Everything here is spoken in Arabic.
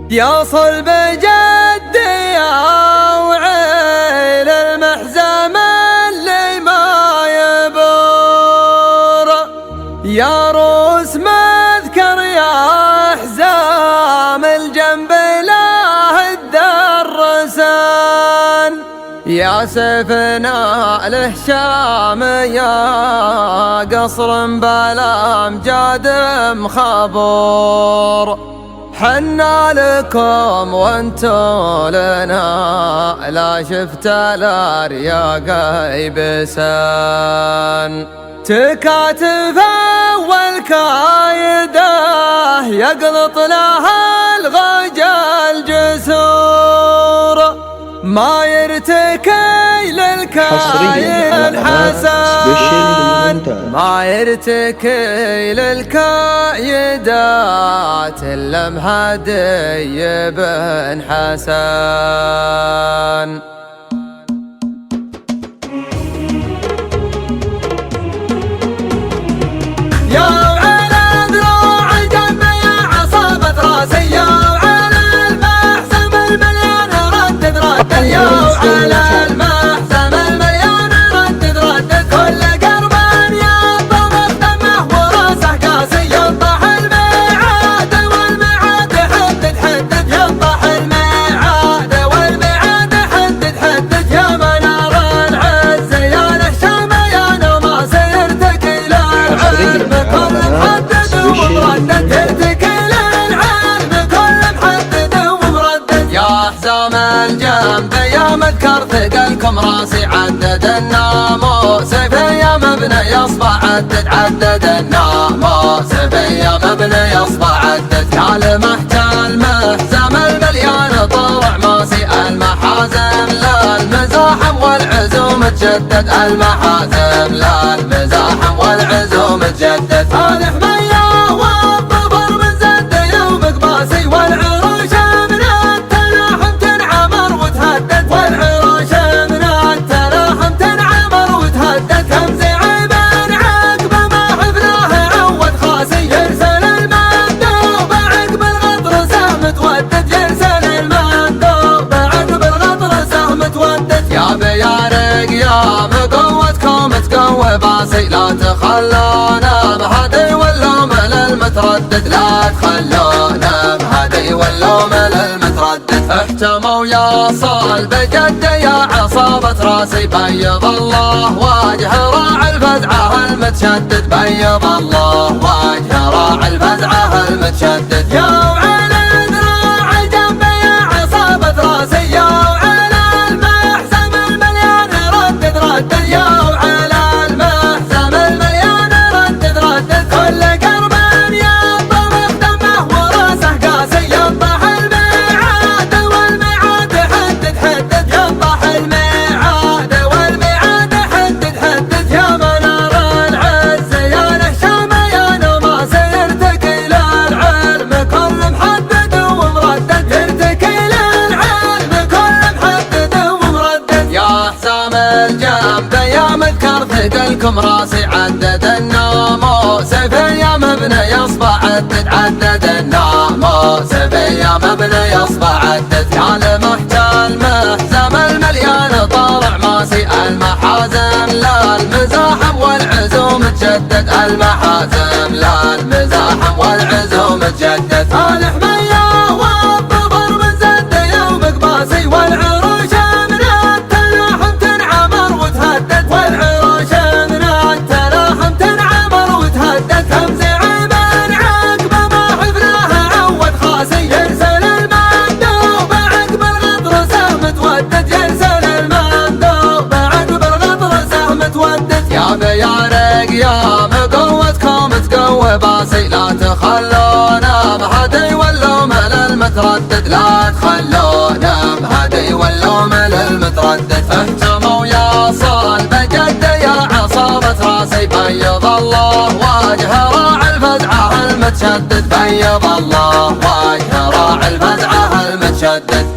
يا صلب جدي يا وعيل المحزم اللي ما يبور، يا روس مذكر يا حزام الجنب له الدرسان، يا سيفنا الهشام يا قصر بلا امجاد مخبور، حنا لكم وانتو لنا لا شفت الارياق يبسان، تكاتف والكايده يقلط لها الغجا الجسور، ما يرتكي للكايد حسن، ما يرتكي للكايدات الا مهدي بن حسن. يا على المحزم المليان ردد ردد، كل قرب ينطم دمه وراسه قاسي، ينطح الميعاد والميعاد حدد حدد، ينطح الميعاد والميعاد حدد حدد، يا منار العز يا نهشام يا نماس يرتكي للعلم كل محدد ومردد، يرتكي للعلم كل محدد ومردد، يا حزام الجنب يا مذكر ثقلكم راسي عدد الناموس في مبنى يصفى عدد عدد الناموس في مبنى يصفى عدد، يا لمحجن محزم المليان طلع ماسي المحازم للمزاحم والعزوم تجدد، المحازم للمزاحم والعزوم تجدد، صالح ميا والظفر من زد يومك باسي، والعروش من التلاحم تنعمر وتهدد، والعروش من التلاحم تنعمر وتهدد، همزي عيبان عقب ما حفناه عود خاسي، يرسل المندوب عقب الغطر سهم تودد، يرسل المندوب عقب الغطر سهم تودد، يا بيارق يا بقوتكم تقوي باسي، لا تخلونا بهدي واللوم للمتردد، لا تخلونا بهدي واللوم للمتردد، احتموا يا صلب جدي يا عصابة راسي، بيض الله وجه راعي الفزعة المتشدد، بيض الله وجه راعي الفزعة المتشدد، يا وعلى ذراعي جنبي يا عصابة راسي، يا وعلى المحزم المليان ردد ردد، يا وعلى المحزم المليان ردد ردد، كل قرب ينطم دمه وراسه قاسي، ينطح الميعاد والميعاد حدد حدد، ينطح الميعاد والميعاد حدد حدد، يا منار العز يا نهشام يا نماس يرتكي للعلم كل محدد ومردد، يرتكي للعلم كل محدد ومردد، يا حسام الجنب يا مذكر ثقلكم راسي عدد الناموس في مبنى يصفى عدد عدد الناموس في مبنى يصفى عدد، يا لمحجن محزم المليان طالع ماسي، المحازم للمزاحم والعزوم تجدد، المحازم للمزاحم والعزوم تجدد، صالح ميا والظفر من زد يومك باسي، والعروش من التلاحم تنعمر وتهدد، والعروش من التلاحم تنعمر وتهدد، همزي عيبان عقب ما حفناه عود خاسي، يرسل المندوب عقب الغطر سهم تودد، يرسل المندوب عقب الغطر سهم تودد، يا بيارق يا بقوتكم تقوي باسي، لا تخلونا بهدي واللوم للمتردد، لا تخلونا بهدي واللوم للمتردد، احتموا يا صلب جدي يا عصابة راسي، بيض الله وجه راعي الفزعة المتشدد، بيض الله وجه راعي الفزعة المتشدد.